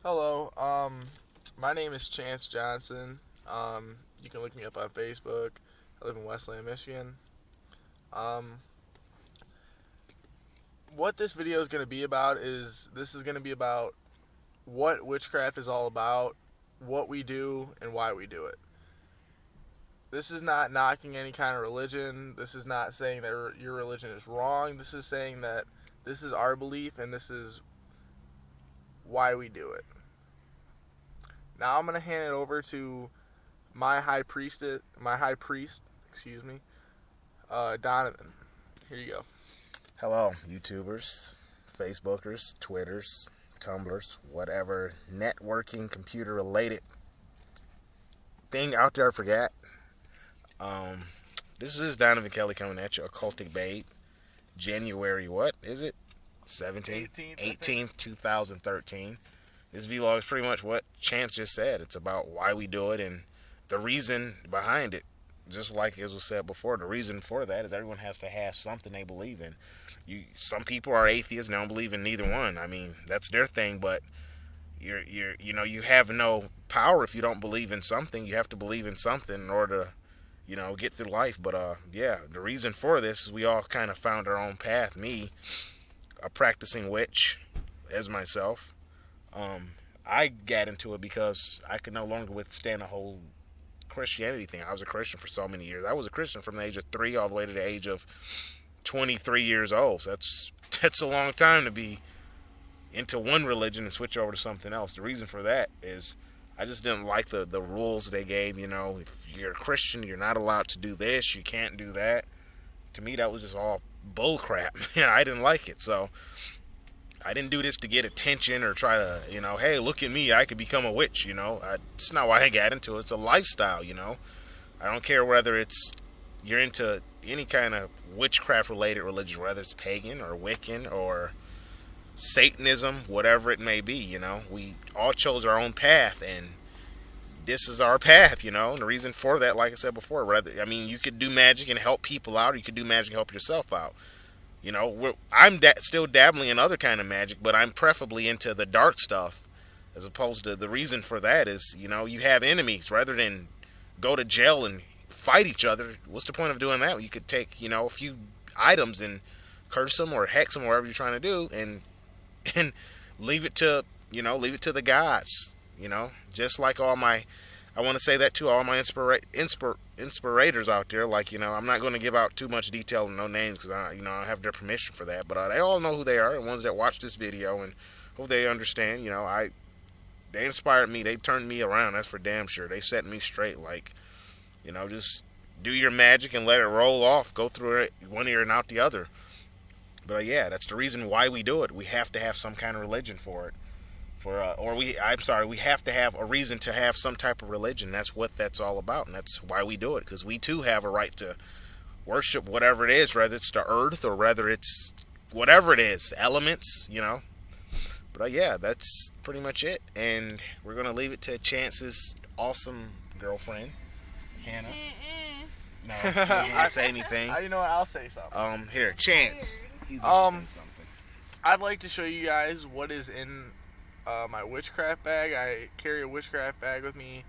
Hello. My name is Chance Johnson. You can look me up on Facebook. I live in Westland, Michigan. Um, what this video is going to be about is this is going to be about what witchcraft is all about, what we do, and why we do it. This is not knocking any kind of religion. This is not saying that your religion is wrong. This is saying that this is our belief and this is why we do it. Now I'm going to hand it over to my high priest, Donovan. Here you go. Hello, YouTubers, Facebookers, Twitters, Tumblrs, whatever networking, computer-related thing out there I forgot. This is Donovan Kelly coming at you, Occultic Babe. January, what is it? 17th? 18th, 2013. This vlog is pretty much what Chance just said. It's about why we do it and the reason behind it. Just like as was said before, the reason for that is everyone has to have something they believe in. Some people are atheists and don't believe in neither one. I mean, that's their thing, but you have no power if you don't believe in something. You have to believe in something in order to, get through life. But yeah, the reason for this is we all kind of found our own path. Me, a practicing witch, as myself. I got into it because I could no longer withstand the whole Christianity thing. I was a Christian for so many years. I was a Christian from the age of 3 all the way to the age of 23 years old. So that's a long time to be into one religion and switch over to something else. The reason for that is I just didn't like the rules they gave. If you're a Christian, you're not allowed to do this, you can't do that. To me, that was just all bull crap. I didn't like it. So I didn't do this to get attention or try to, hey, look at me, I could become a witch, It's not why I got into it. It's a lifestyle, I don't care whether you're into any kind of witchcraft-related religion, whether it's pagan or Wiccan or Satanism, whatever it may be, We all chose our own path, and this is our path, And the reason for that, like I said before, you could do magic and help people out, or you could do magic and help yourself out. I'm still dabbling in other kind of magic, but I'm preferably into the dark stuff, as opposed to the reason for that is, you have enemies. Rather than go to jail and fight each other, what's the point of doing that? You could take, a few items and curse them or hex them or whatever you're trying to do, and leave it to, the gods, just like I want to say that to all my inspirators out there. Like, I'm not going to give out too much detail and no names because I have their permission for that. But they all know who they are, the ones that watch this video, and hope they understand. They inspired me. They turned me around. That's for damn sure. They set me straight. Like, just do your magic and let it roll off. Go through it one ear and out the other. But yeah, that's the reason why we do it. We have to have some kind of religion for it. We have to have a reason to have some type of religion. That's what that's all about, and that's why we do it, because we too have a right to worship whatever it is, whether it's the earth or whether it's whatever it is, elements, But yeah, that's pretty much it, and we're going to leave it to Chance's awesome girlfriend, Hannah. No, he didn't say anything. I'll say something. Here, Chance. He's going to say something. I'd like to show you guys what is in my witchcraft bag. I carry a witchcraft bag with me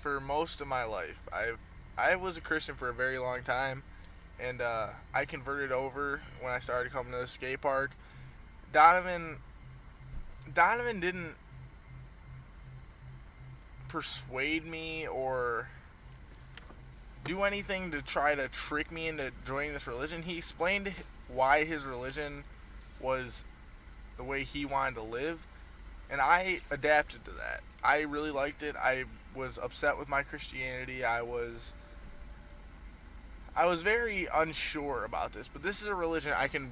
for most of my life. I was a Christian for a very long time, and I converted over when I started coming to the skate park. Donovan didn't persuade me or do anything to try to trick me into joining this religion. He explained why his religion was the way he wanted to live, and I adapted to that. I really liked it. I was upset with my Christianity. I was very unsure about this, but this is a religion I can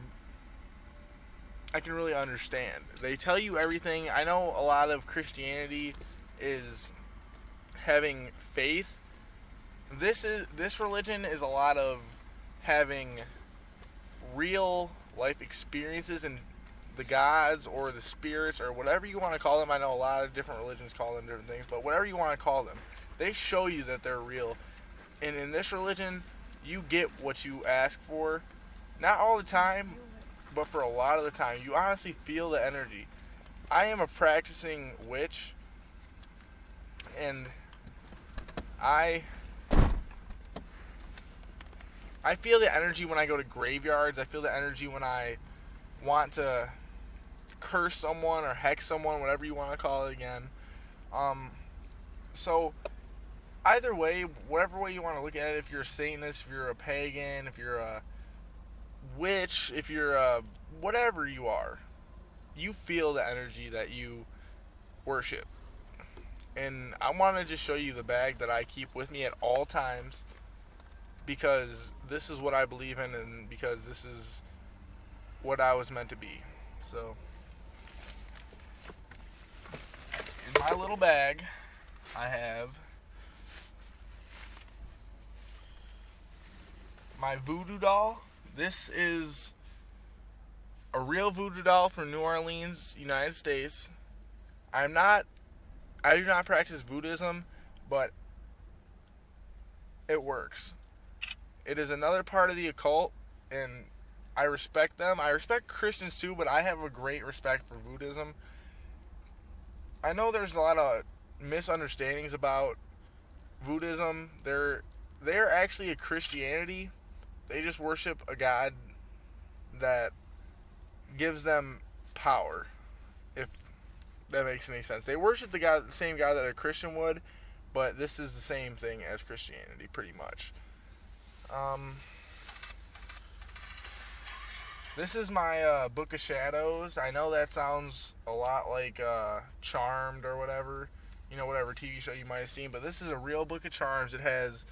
really understand. They tell you everything. I know a lot of Christianity is having faith. This religion is a lot of having real life experiences and the gods or the spirits or whatever you want to call them. I know a lot of different religions call them different things, but whatever you want to call them, they show you that they're real. And in this religion, you get what you ask for. Not all the time, but for a lot of the time. You honestly feel the energy. I am a practicing witch, and I feel the energy when I go to graveyards. I feel the energy when I want to curse someone or hex someone, whatever you want to call it again. So either way, whatever way you want to look at it, if you're a Satanist, if you're a pagan, if you're a witch, if you're a whatever you are, you feel the energy that you worship. And I want to just show you the bag that I keep with me at all times, because this is what I believe in, and because this is what I was meant to be. So, in my little bag, I have my voodoo doll. This is a real voodoo doll from New Orleans, United States. I do not practice voodooism, but it works. It is another part of the occult, and I respect them. I respect Christians too, but I have a great respect for voodooism. I know there's a lot of misunderstandings about voodooism. They're actually a Christianity. They just worship a god that gives them power, if that makes any sense. They worship the same God that a Christian would, but this is the same thing as Christianity, pretty much. This is my Book of Shadows. I know that sounds a lot like Charmed or whatever, whatever TV show you might have seen, but this is a real Book of Charms. It has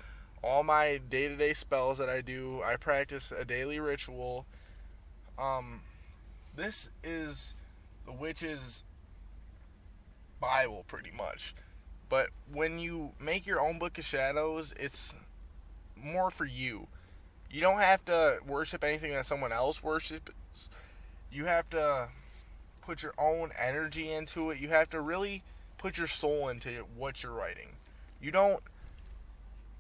all my day-to-day spells that I do. I practice a daily ritual. This is the witch's Bible, pretty much. But when you make your own Book of Shadows, it's more for you. You don't have to worship anything that someone else worships. You have to put your own energy into it. You have to really put your soul into what you're writing. You don't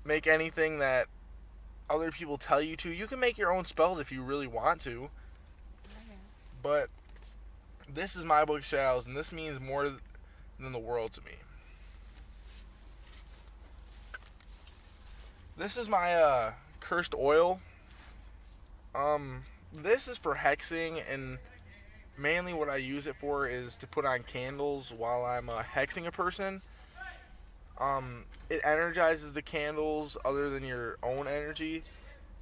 make anything that other people tell you to. You can make your own spells if you really want to. But this is my Book of Shadows, and this means more than the world to me. This is my cursed oil. This is for hexing, and mainly what I use it for is to put on candles while I'm hexing a person. It energizes the candles other than your own energy.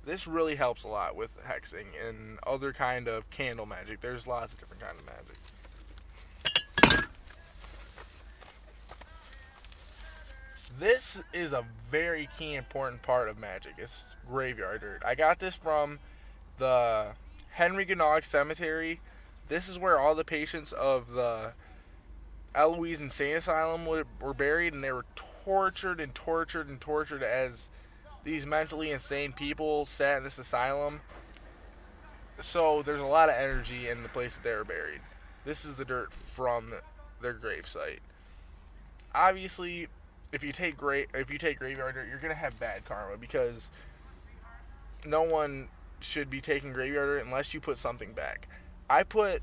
This really helps a lot with hexing and other kind of candle magic. There's lots of different kinds of magic. This is a very key important part of magic. It's graveyard dirt. I got this from the Henry Gnaug Cemetery. This is where all the patients of the Eloise Insane Asylum were buried, and they were tortured and tortured and tortured as these mentally insane people sat in this asylum. So there's a lot of energy in the place that they were buried. This is the dirt from their gravesite. Obviously, if you take graveyard dirt, you're gonna have bad karma, because no one should be taking graveyard dirt unless you put something back. I put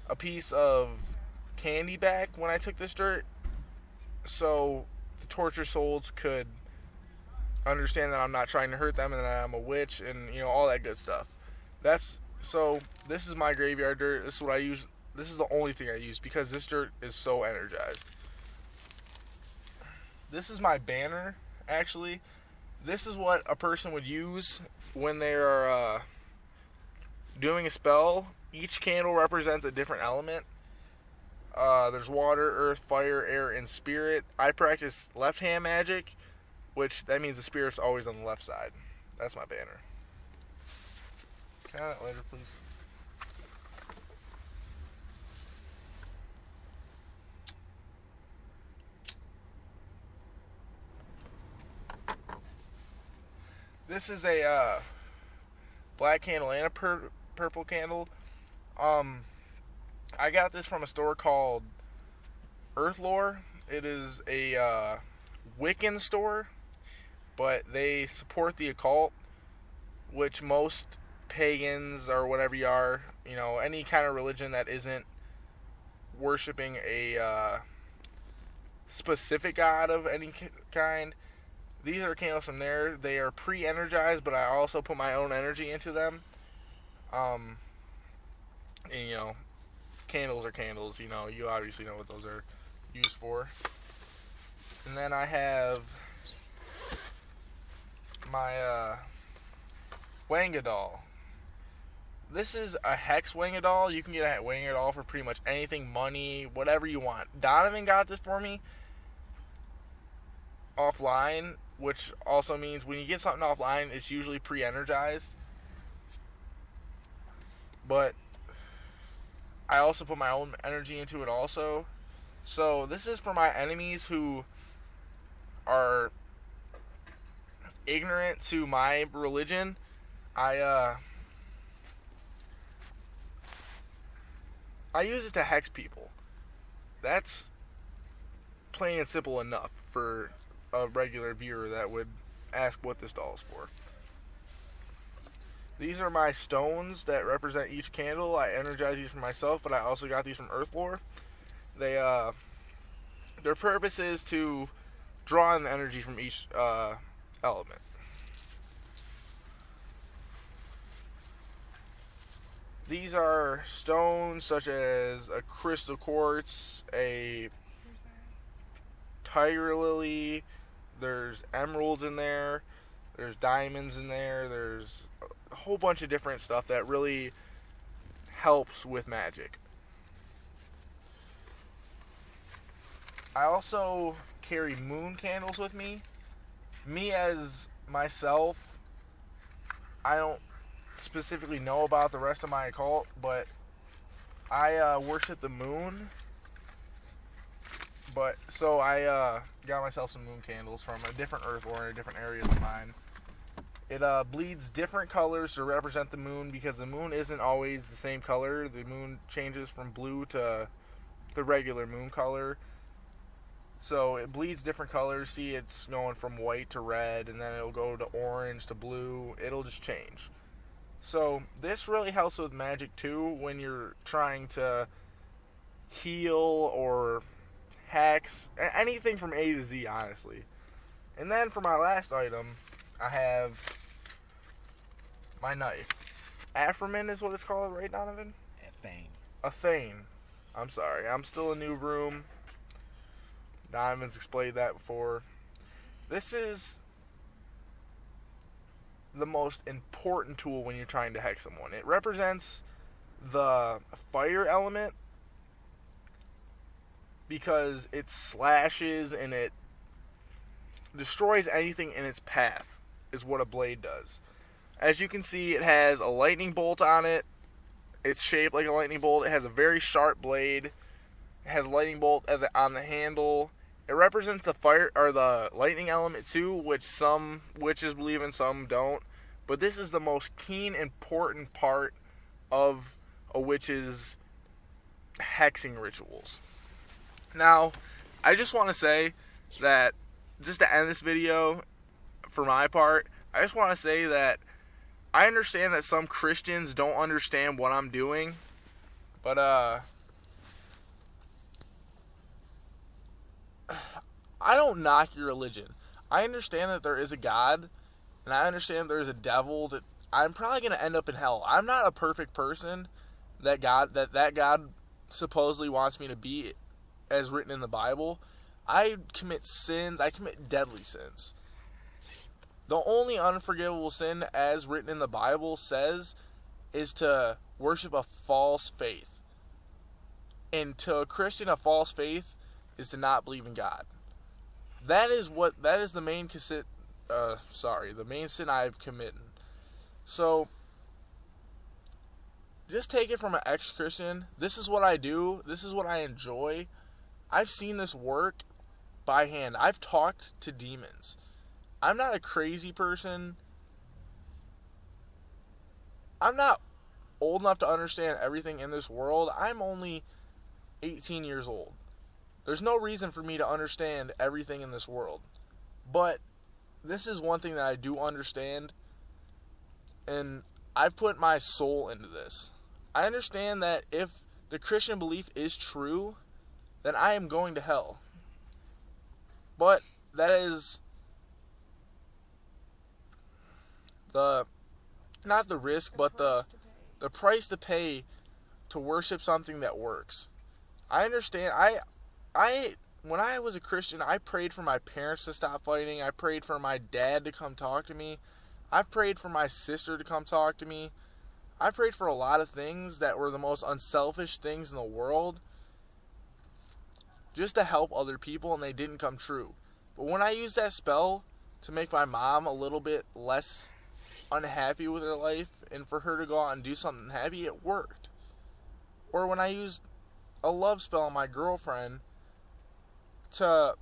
a piece of candy back when I took this dirt, so the tortured souls could understand that I'm not trying to hurt them and that I'm a witch, and all that good stuff. So this is my graveyard dirt. This is what I use. This is the only thing I use because this dirt is so energized. This is my banner, actually. This is what a person would use when they are doing a spell. Each candle represents a different element. There's water, earth, fire, air, and spirit. I practice left-hand magic, which that means the spirit's always on the left side. That's my banner. Can I have that later, please? This is a black candle and a purple candle. I got this from a store called Earthlore. It is a Wiccan store, but they support the occult, which most pagans or whatever you are, any kind of religion that isn't worshiping a specific god of any kind. These are candles from there. They are pre-energized, but I also put my own energy into them. And, you know, candles are candles. You know, you obviously know what those are used for. And then I have my Wangadal. This is a hex Wangadal. You can get a Wangadal for pretty much anything, money, whatever you want. Donovan got this for me offline, which also means when you get something offline, it's usually pre-energized. But I also put my own energy into it also. So this is for my enemies who are ignorant to my religion. I use it to hex people. That's plain and simple enough for a regular viewer that would ask what this doll is for. These are my stones that represent each candle. I energize these for myself, but I also got these from Earthlore. They their purpose is to draw in the energy from each element. These are stones such as a crystal quartz, a tiger lily, there's emeralds in there, there's diamonds in there, there's a whole bunch of different stuff that really helps with magic. I also carry moon candles with me. Me as myself, I don't specifically know about the rest of my occult, but I worship the moon. But so I got myself some moon candles from a different Earthlore in different areas of mine. It bleeds different colors to represent the moon because the moon isn't always the same color. The moon changes from blue to the regular moon color. So it bleeds different colors. See, it's going from white to red, and then it'll go to orange to blue. It'll just change. So this really helps with magic too when you're trying to heal or hex, anything from A to Z, honestly. And then for my last item, I have my knife. Aphromin is what it's called, right, Donovan? A thane. I'm sorry. I'm still a new room. Donovan's explained that before. This is the most important tool when you're trying to hex someone. It represents the fire element because it slashes and it destroys anything in its path, is what a blade does. As you can see, it has a lightning bolt on it. It's shaped like a lightning bolt. It has a very sharp blade. It has a lightning bolt on the handle. It represents the fire or the lightning element too, which some witches believe in, some don't. But this is the most keen, important part of a witch's hexing rituals. Now, I just want to say that, just to end this video, for my part, I just want to say that I understand that some Christians don't understand what I'm doing, but I don't knock your religion. I understand that there is a God, and I understand there is a devil, that I'm probably going to end up in hell. I'm not a perfect person that God supposedly wants me to be, as written in the Bible. I commit sins. I commit deadly sins. The only unforgivable sin, as written in the Bible, says is to worship a false faith. And to a Christian, a false faith is to not believe in God. That is the main the main sin I've committed. So just take it from an ex-Christian. This is what I do. This is what I enjoy. I've seen this work by hand. I've talked to demons. I'm not a crazy person. I'm not old enough to understand everything in this world. I'm only 18 years old. There's no reason for me to understand everything in this world. But this is one thing that I do understand, and I've put my soul into this. I understand that if the Christian belief is true, then I am going to hell. But that is not the risk, but the price to pay to worship something that works. I understand. When I was a Christian, I prayed for my parents to stop fighting. I prayed for my dad to come talk to me. I prayed for my sister to come talk to me. I prayed for a lot of things that were the most unselfish things in the world just to help other people, and they didn't come true. But when I used that spell to make my mom a little bit less unhappy with her life and for her to go out and do something happy, it worked. Or when I used a love spell on my girlfriend to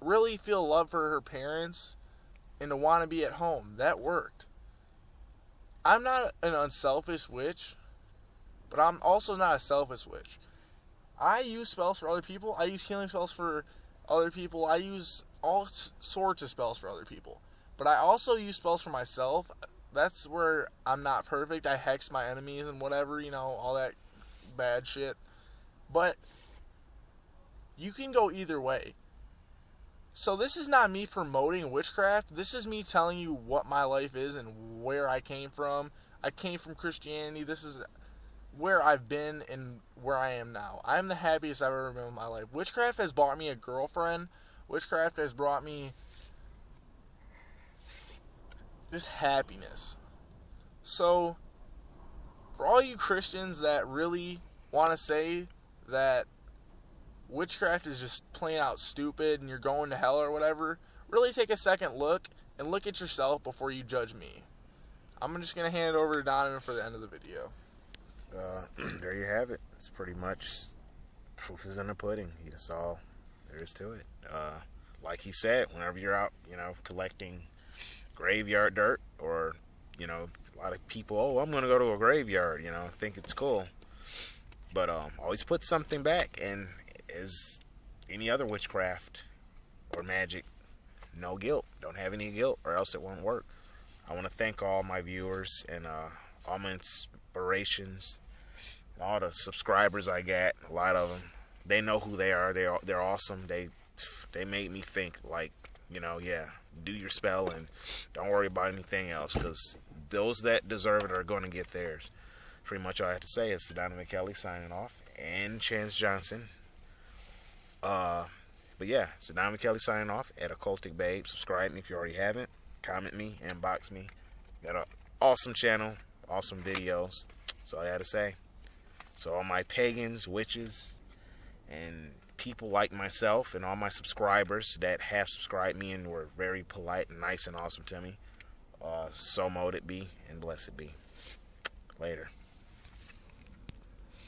really feel love for her parents and to want to be at home, that worked. I'm not an unselfish witch, but I'm also not a selfish witch. I use spells for other people. I use healing spells for other people. I use all sorts of spells for other people. But I also use spells for myself. That's where I'm not perfect. I hex my enemies and whatever, all that bad shit. But you can go either way. So this is not me promoting witchcraft. This is me telling you what my life is and where I came from. I came from Christianity. This is where I've been and where I am now. I'm the happiest I've ever been in my life. Witchcraft has brought me a girlfriend. Witchcraft has brought me just happiness. So, for all you Christians that really want to say that witchcraft is just plain out stupid and you're going to hell or whatever, really take a second look and look at yourself before you judge me. I'm just going to hand it over to Donovan for the end of the video. There you have it. It's pretty much proof is in the pudding. That's all there is to it. Like he said, whenever you're out, collecting graveyard dirt, or, a lot of people, I'm going to go to a graveyard, think it's cool. But always put something back. And as any other witchcraft or magic, no guilt. Don't have any guilt, or else it won't work. I want to thank all my viewers and all my inspirations, all the subscribers I got. A lot of them, they know who they are. They're awesome. They made me think like, do your spell and don't worry about anything else, because those that deserve it are going to get theirs. Pretty much all I have to say is Donovan Kelly signing off, and Chance Johnson. But yeah, so Donovan Kelly signing off at Occultic Babe. Subscribe me if you already haven't. Comment me, inbox me. Got an awesome channel, awesome videos. That's all I had to say. So all my pagans, witches, and people like myself, and all my subscribers that have subscribed me and were very polite and nice and awesome to me, so mote it be and blessed be. Later.